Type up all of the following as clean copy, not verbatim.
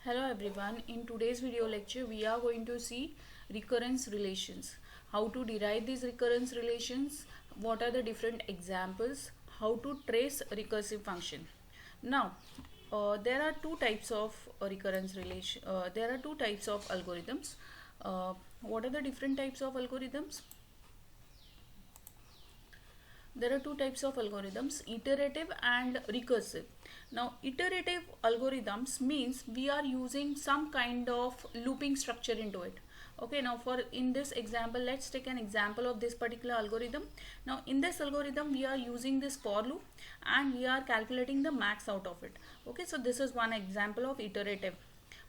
Hello everyone, in today's video lecture we are going to see recurrence relations. How to derive these recurrence relations, what are the different examples, how to trace recursive function. Now, there are two types of recurrence relation, there are two types of algorithms. What are the different types of algorithms? There are two types of algorithms, iterative and recursive. Now iterative algorithms means we are using some kind of looping structure into it. Okay, now for in this example, let's take an example of this particular algorithm. Now in this algorithm we are using this for loop and we are calculating the max out of it. Okay, so this is one example of iterative.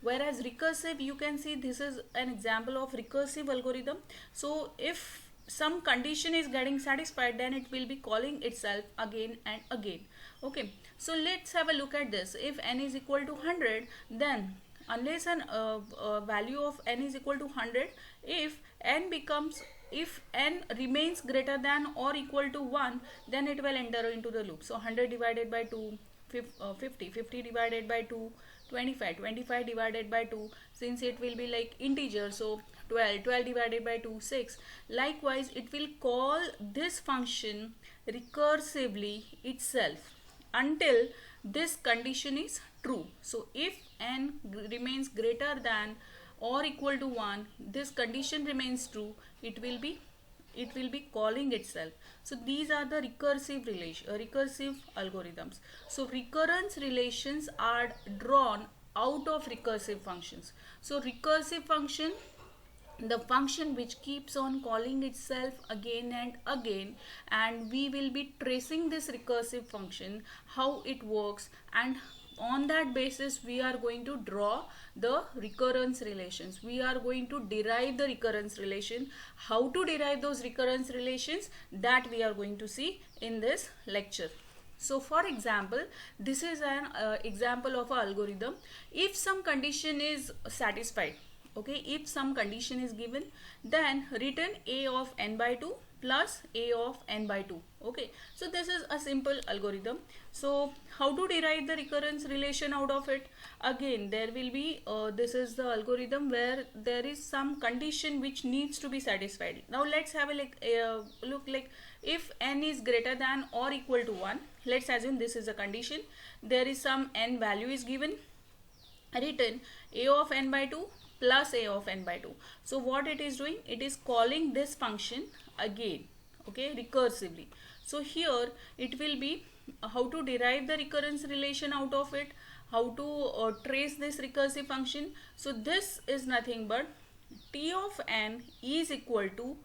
Whereas recursive, you can see this is an example of recursive algorithm. So if some condition is getting satisfied, then it will be calling itself again and again. Okay, so let's have a look at this. If n is equal to 100, then unless an value of n is equal to 100, if n remains greater than or equal to 1, then it will enter into the loop. So 100 divided by 2, 50, 50 divided by 2, 25, 25 divided by 2, since it will be like integer, so 12, 12 divided by 2, 6. Likewise, it will call this function recursively itself until this condition is true. So if n remains greater than or equal to 1, this condition remains true, it will be calling itself. So these are the recursive algorithms. So recurrence relations are drawn out of recursive functions. So recursive function, the function which keeps on calling itself again and again, and we will be tracing this recursive function, how it works, and on that basis we are going to draw the recurrence relations. We are going to derive the recurrence relation. How to derive those recurrence relations, that we are going to see in this lecture. So for example, this is an example of an algorithm. If some condition is satisfied, okay, if some condition is given, then return a of n by 2 plus a of n by 2. Okay, so this is a simple algorithm. So how to derive the recurrence relation out of it? Again, there will be this is the algorithm where there is some condition which needs to be satisfied. Now let's have a look like if n is greater than or equal to 1. Let's assume this is a condition. There is some n value is given. Return a of n by 2 plus a of n by 2. So what it is doing, it is calling this function again, okay, recursively. So here it will be how to derive the recurrence relation out of it, how to trace this recursive function. So this is nothing but t of n is equal to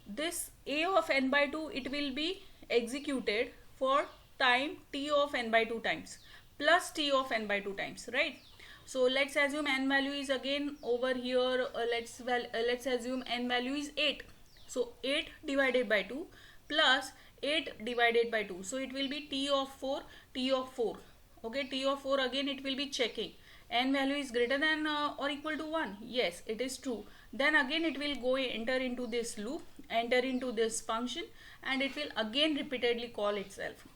this a of n by 2. It will be executed for time t of n by 2 times plus t of n by 2 times, right? So let's assume n value is again over here, let's assume n value is 8. So 8 divided by 2 plus 8 divided by 2. So it will be t of 4, t of 4. Okay, t of 4, again it will be checking. N value is greater than or equal to 1. Yes, it is true. Then again it will go enter into this loop, enter into this function, and it will again repeatedly call itself.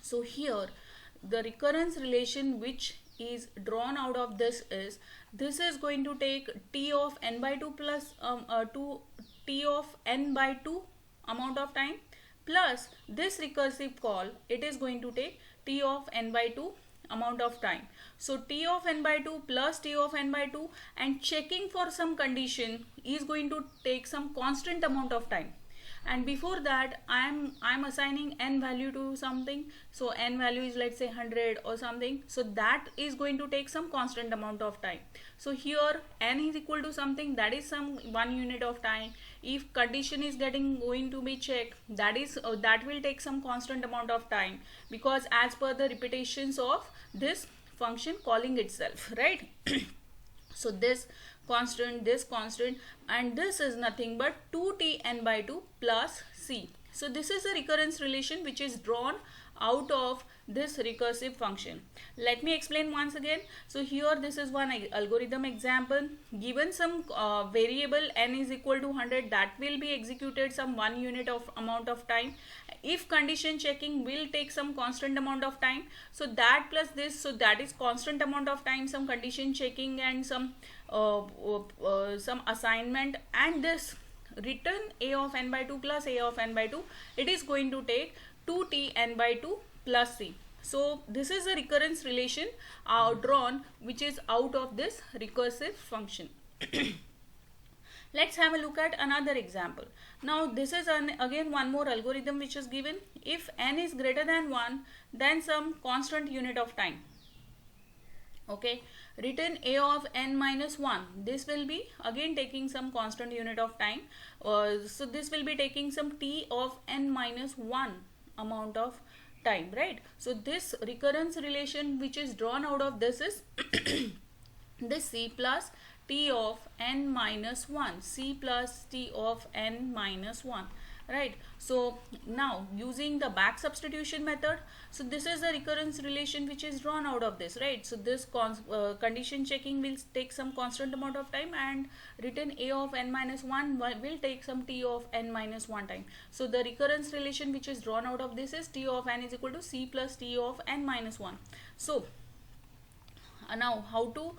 So here the recurrence relation which is drawn out of this is going to take t of n by 2 plus t of n by 2 amount of time plus this recursive call, it is going to take t of n by 2 amount of time. So t of n by 2 plus t of n by 2, and checking for some condition is going to take some constant amount of time. And before that I'm assigning n value to something, so n value is, let's say, 100 or something, so that is going to take some constant amount of time. So here n is equal to something, that is some 1 unit of time. If condition is going to be checked, that is that will take some constant amount of time, because as per the repetitions of this function calling itself, right? So this constant, and this is nothing but 2t n by 2 plus c. So this is a recurrence relation which is drawn out of this recursive function. Let me explain once again. So here this is one algorithm example. Given some variable n is equal to 100, that will be executed some 1 unit of amount of time. if condition checking will take some constant amount of time, so that plus this, so that is constant amount of time, some condition checking and some assignment, and this return a of n by 2 plus a of n by 2, it is going to take 2t n by 2 plus c. So this is a recurrence relation drawn which is out of this recursive function. Let's have a look at another example. Now this is again one more algorithm which is given. If n is greater than 1, then some constant unit of time. Okay, return a of n minus 1. This will be again taking some constant unit of time. So this will be taking some t of n minus 1 amount of time, right? So this recurrence relation which is drawn out of this is this c plus t of n minus 1, c plus t of n minus 1, right? So now using the back substitution method, so this is the recurrence relation which is drawn out of this, right? So this condition checking will take some constant amount of time, and return a of n minus 1 will take some t of n minus 1 time. So the recurrence relation which is drawn out of this is t of n is equal to c plus t of n minus 1. So now how to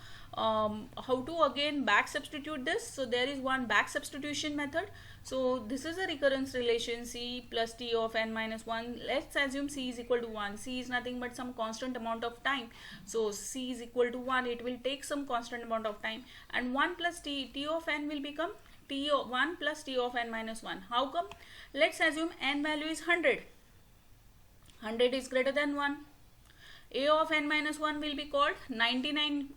again back substitute this? So there is one back substitution method. So this is a recurrence relation, c plus t of n minus 1. Let's assume c is equal to 1. C is nothing but some constant amount of time. So c is equal to 1. It will take some constant amount of time, and 1 plus t of n will become t of 1 plus t of n minus 1. How come? Let's assume n value is 100. 100 is greater than 1. A of n minus 1 will be called 99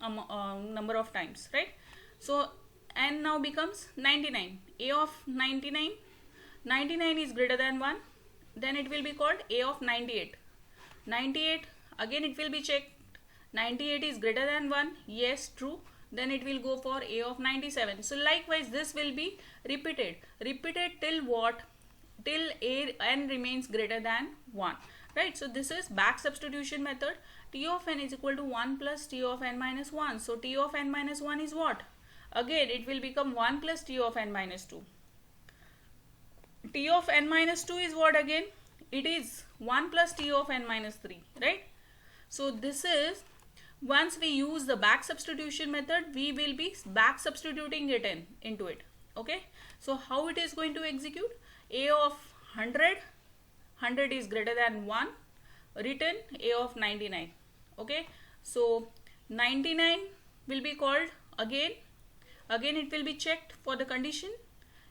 number of times, right? So n now becomes 99. A of 99 is greater than 1, then it will be called a of 98. 98, again it will be checked. 98 is greater than 1, yes, true, then it will go for a of 97. So likewise this will be repeated till what? Till n remains greater than 1, right? So this is back substitution method. T of n is equal to 1 plus t of n minus 1. So t of n minus 1 is what? Again it will become 1 plus t of n minus 2. T of n minus 2 is what again? It is 1 plus t of n minus 3, right? So this is, once we use the back substitution method, we will be back substituting it into it. Okay, so how it is going to execute? A of 100 is greater than 1, return a of 99. Okay, so 99 will be called again it will be checked for the condition,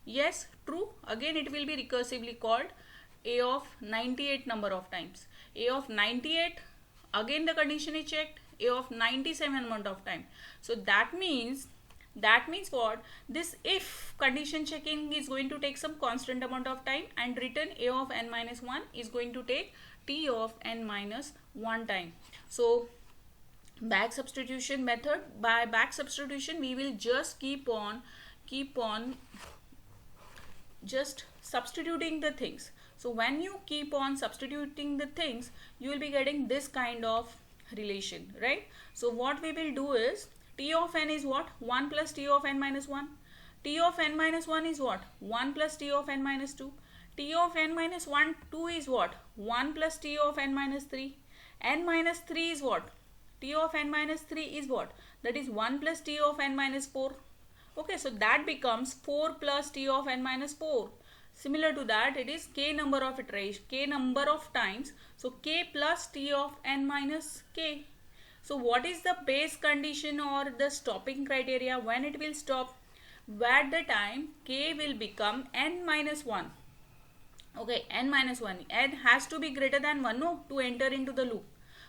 yes, true, again it will be recursively called a of 98 number of times. A of 98, again the condition is checked, a of 97 amount of time. So that means what? This if condition checking is going to take some constant amount of time, and return a of n minus 1 is going to take t of n minus 1 time. So back substitution method, by back substitution we will just keep on just substituting the things. So when you keep on substituting the things, you will be getting this kind of relation, right? So what we will do is, t of n is what? 1 plus t of n minus 1. T of n minus 1 is what? 1 plus t of n minus 2. T of n minus 1, 2 is what? 1 plus t of n minus 3. N minus 3 is what? T of n minus 3 is what? That is 1 plus t of n minus 4. Okay, so that becomes 4 plus t of n minus 4. Similar to that, it is k number of iterations, k number of times. So k plus t of n minus k. So what is the base condition or the stopping criteria when it will stop? At the time k will become n minus 1. Okay, n minus 1. N has to be greater than 1, no, to enter into the loop.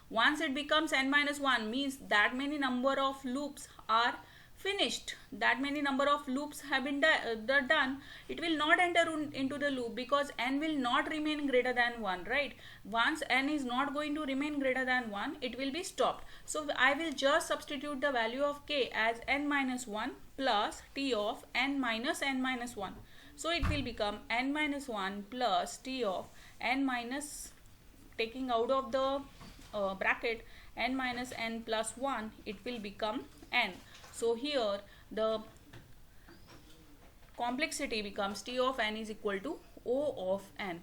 Once it becomes n minus 1, means that many number of loops are finished, that many number of loops have been done. It will not enter into the loop because n will not remain greater than 1, right? Once n is not going to remain greater than 1, it will be stopped. So I will just substitute the value of k as n minus 1 plus t of n minus 1. So it will become n minus 1 plus t of n minus, taking out of the bracket, n minus n plus 1, it will become n. So here the complexity becomes t of n is equal to O of n.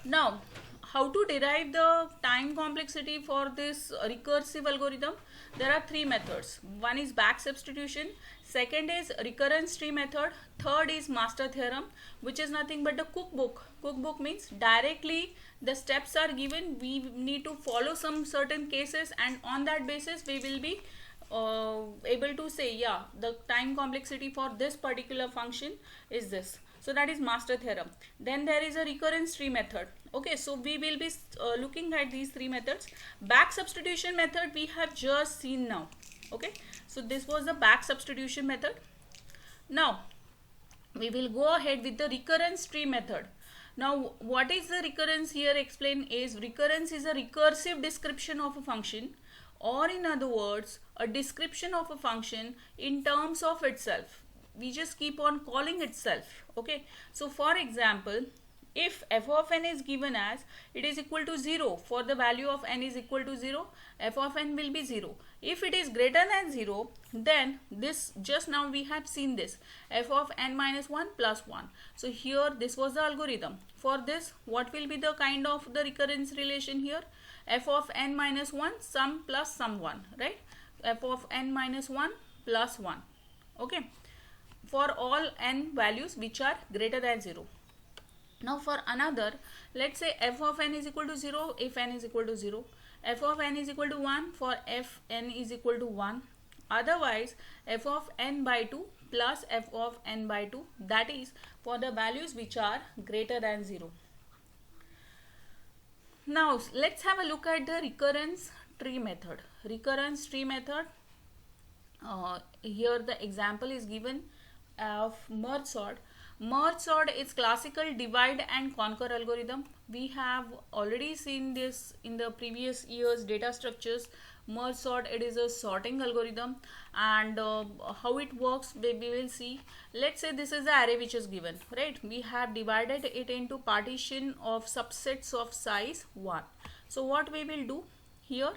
Now, how to derive the time complexity for this recursive algorithm? There are three methods. One is back substitution, second is recurrence tree method, third is master theorem, which is nothing but the cookbook. Cookbook means directly the steps are given, we need to follow some certain cases, and on that basis we will be able to say, yeah, the time complexity for this particular function is this. So that is master theorem. Then there is a recurrence tree method. Okay, so we will be looking at these three methods. Back substitution method we have just seen now. Okay, so this was the back substitution method. Now we will go ahead with the recurrence tree method. Now what is the recurrence here? Explain is recurrence is a recursive description of a function, or in other words a description of a function in terms of itself. We just keep on calling itself. Okay, so for example, if f of n is given as it is equal to 0, for the value of n is equal to 0, f of n will be 0. If it is greater than 0, then this, just now we have seen this, f of n minus 1 plus 1. So here this was the algorithm. For this, what will be the kind of the recurrence relation here? F of n minus 1 sum plus sum 1, right? F of n minus 1 plus 1. Okay, for all n values which are greater than 0. Now for another, let's say f of n is equal to 0 if n is equal to 0, f of n is equal to 1 for f n is equal to 1, otherwise f of n by 2 plus f of n by 2, that is for the values which are greater than 0. Now let's have a look at the recurrence tree method. Recurrence tree method, here the example is given of merge sort. Merge sort is classical divide and conquer algorithm. We have already seen this in the previous year's data structures. Merge sort, it is a sorting algorithm, and how it works we will see. Let's say this is the array which is given, right? We have divided it into partition of subsets of size 1. So what we will do here,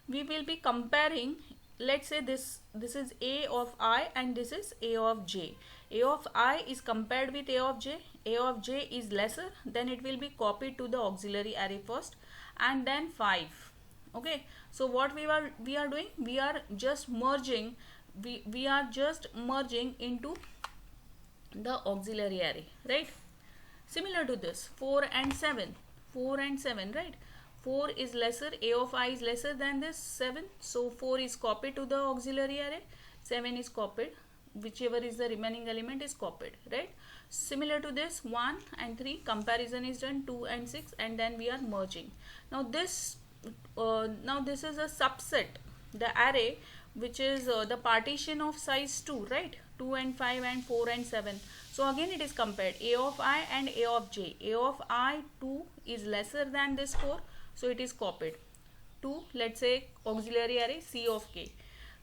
we will be comparing, let's say this is a of I and this is a of j. A of I is compared with a of j. A of j is lesser, then it will be copied to the auxiliary array first, and then 5. Okay, so what we are doing, we are just merging, we are just merging into the auxiliary array, right? Similar to this, 4 and 7, right? 4 is lesser, a of I is lesser than this 7, so 4 is copied to the auxiliary array, 7 is copied, whichever is the remaining element is copied, right? Similar to this, 1 and 3 comparison is done, 2 and 6, and then we are merging. Now this is a subset, the array which is the partition of size 2, right? 2 and 5 and 4 and 7. So again it is compared, a of I and a of j. A of I 2 is lesser than this 4, so it is copied to, let's say, auxiliary array c of k.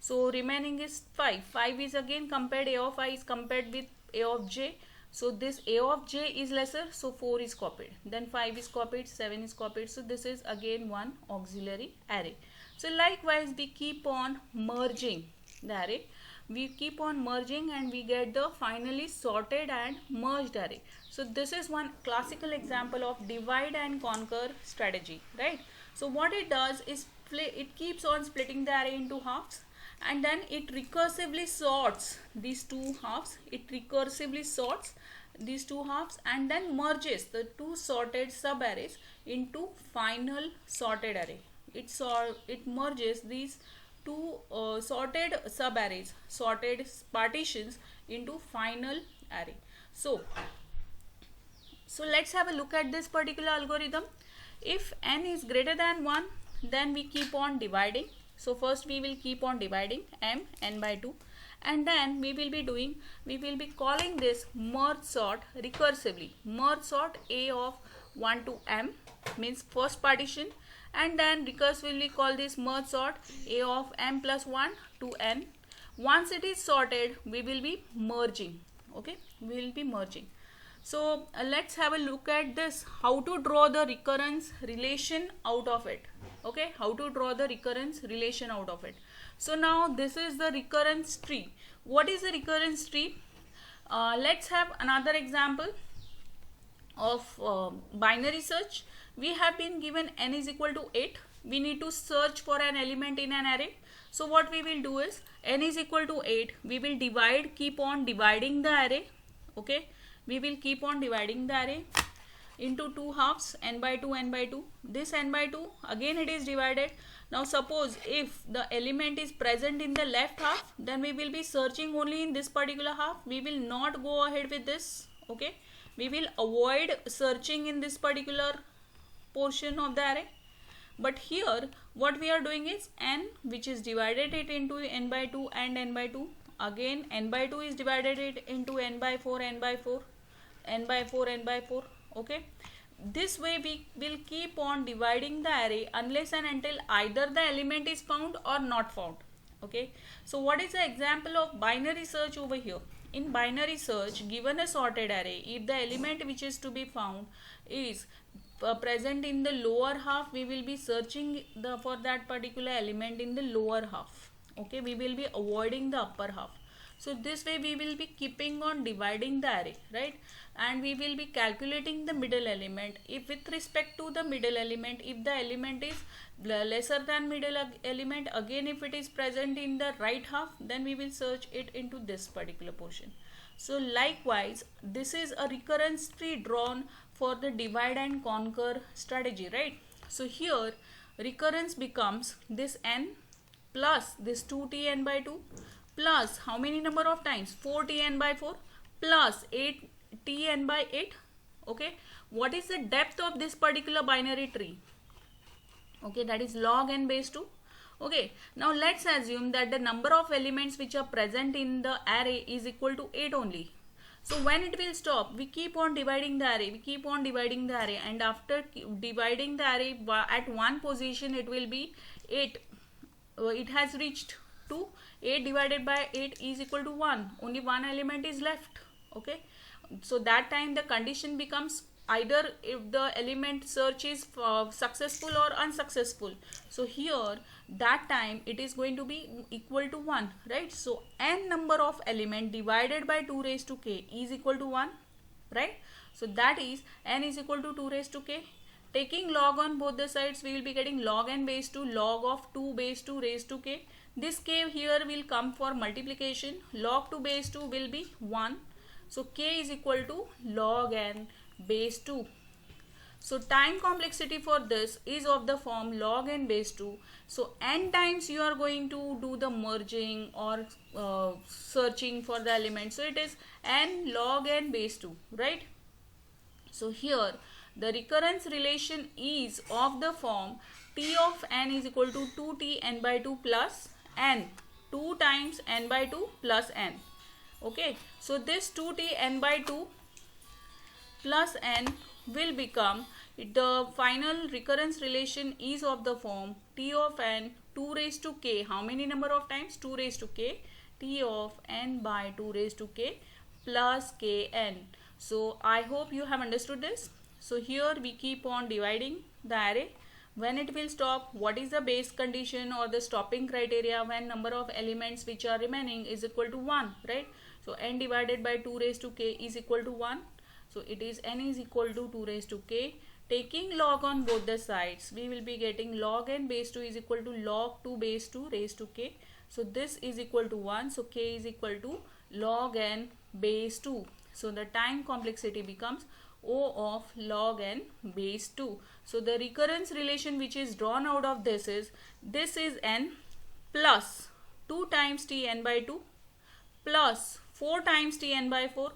So remaining is 5. 5 is again compared, a of I is compared with a of j. So this a of j is lesser, so 4 is copied. Then 5 is copied, 7 is copied. So this is again one auxiliary array. So likewise we keep on merging the array. We keep on merging and we get the finally sorted and merged array. So this is one classical example of divide and conquer strategy, right? So what it does is it keeps on splitting the array into halves, and then it recursively sorts these two halves. It recursively sorts these two halves and then merges the two sorted subarrays into final sorted array. It merges these two sorted subarrays, sorted partitions into final array. So let's have a look at this particular algorithm. If n is greater than 1, then we keep on dividing. So first we will keep on dividing n by 2, and then we will be calling this merge sort recursively. Merge sort a of 1 to m means first partition, and then recursively call this merge sort a of m plus 1 to n. Once it is sorted, we will be merging. Okay, we will be merging. So let's have a look at this, how to draw the recurrence relation out of it. Okay, how to draw the recurrence relation out of it. So now this is the recurrence tree. What is the recurrence tree? Let's have another example of binary search. we have been given n is equal to 8. We need to search for an element in an array. So what we will do is, n is equal to 8, we will keep on dividing the array. Okay, we will keep on dividing the array into two halves, n by 2, n by 2. This n by 2, again it is divided. Now suppose if the element is present in the left half, then we will be searching only in this particular half. We will not go ahead with this. Okay, we will avoid searching in this particular portion of the array. But here what we are doing is, n which is divided it into n by 2 and n by 2. Again n by 2 is divided it into n by 4, n by 4, n by 4, n by 4. Okay, this way we will keep on dividing the array unless and until either the element is found or not found. Okay, so what is the example of binary search over here? In binary search, given a sorted array, if the element which is to be found is present in the lower half, we will be searching for that particular element in the lower half. Okay, we will be avoiding the upper half. So this way we will be keeping on dividing the array, right? And we will be calculating the middle element. If with respect to the middle element, if the element is lesser than middle element, again if it is present in the right half, then we will search it into this particular portion. So likewise, this is a recurrence tree drawn for the divide and conquer strategy, right? So here recurrence becomes this n plus this 2tn by 2 plus how many number of times? 4tn by 4 plus 8tn by 8. Okay, what is the depth of this particular binary tree? Okay, that is log n base 2. Okay, now let's assume that the number of elements which are present in the array is equal to 8 only. So when it will stop? We keep on dividing the array, and after dividing the array at one position, it will be 8. It has reached to 8 divided by 8 is equal to 1. Only one element is left. Okay, so that time the condition becomes either if the element search is successful or unsuccessful. So here that time it is going to be equal to 1, right? So n number of element divided by 2 raised to k is equal to 1, right? So that is n is equal to 2 raised to k. Taking log on both the sides, we will be getting log n base 2 log of 2 base 2 raised to k. This k here will come for multiplication. Log 2 base 2 will be 1. So k is equal to log n base 2. So time complexity for this is of the form log n base 2. So n times you are going to do the merging or searching for the element. So it is n log n base 2, right? So here the recurrence relation is of the form t of n is equal to 2t n by 2 plus n, 2 times n by 2 plus n. Okay, so this 2t n by 2 plus n will become, the final recurrence relation is of the form t of n 2 raised to k. How many number of times? 2 raised to k, t of n by 2 raised to k plus kn. So I hope you have understood this. So here we keep on dividing the array. When it will stop, what is the base condition or the stopping criteria? When number of elements which are remaining is equal to 1, right? So n divided by 2 raised to k is equal to 1. So it is n is equal to 2 raised to k. Taking log on both the sides, we will be getting log n base 2 is equal to log 2 base 2 raised to k. So this is equal to 1. So k is equal to log n base 2. So the time complexity becomes O of log n base 2. So the recurrence relation which is drawn out of this is n plus 2 times t n by 2 plus 4 times t n by 4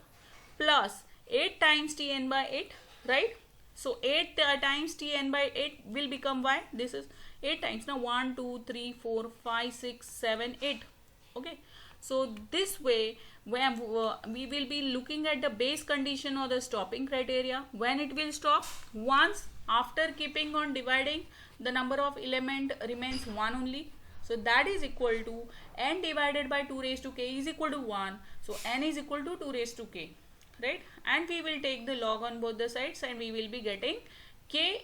plus 8 times t n by 8, right? So 8 times t n by 8 will become y. This is 8 times. Now 1, 2, 3, 4, 5, 6, 7, 8. Okay. So this way we will be looking at the base condition or the stopping criteria. When it will stop? Once after keeping on dividing, the number of element remains 1 only. So that is equal to n divided by 2 raised to k is equal to 1. So n is equal to 2 raised to k, right? And we will take the log on both the sides and we will be getting k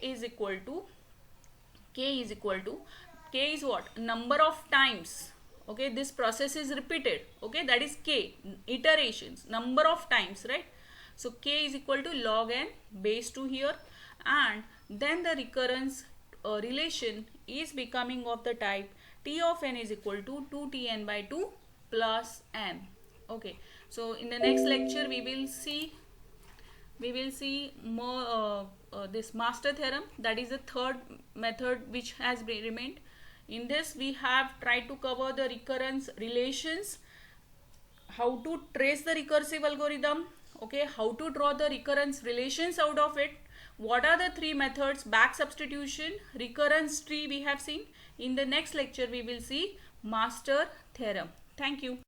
is what? Number of times. Okay, this process is repeated. Okay, that is k, iterations, number of times, right? So k is equal to log n base 2 here, and then the recurrence relation is becoming of the type T of n is equal to 2Tn by 2 plus n. Okay, so in the next lecture we will see more this master theorem, that is the third method which has remained. In this we have tried to cover the recurrence relations, how to trace the recursive algorithm, okay, how to draw the recurrence relations out of it, what are the three methods, back substitution, recurrence tree we have seen. In the next lecture we will see master theorem. Thank you.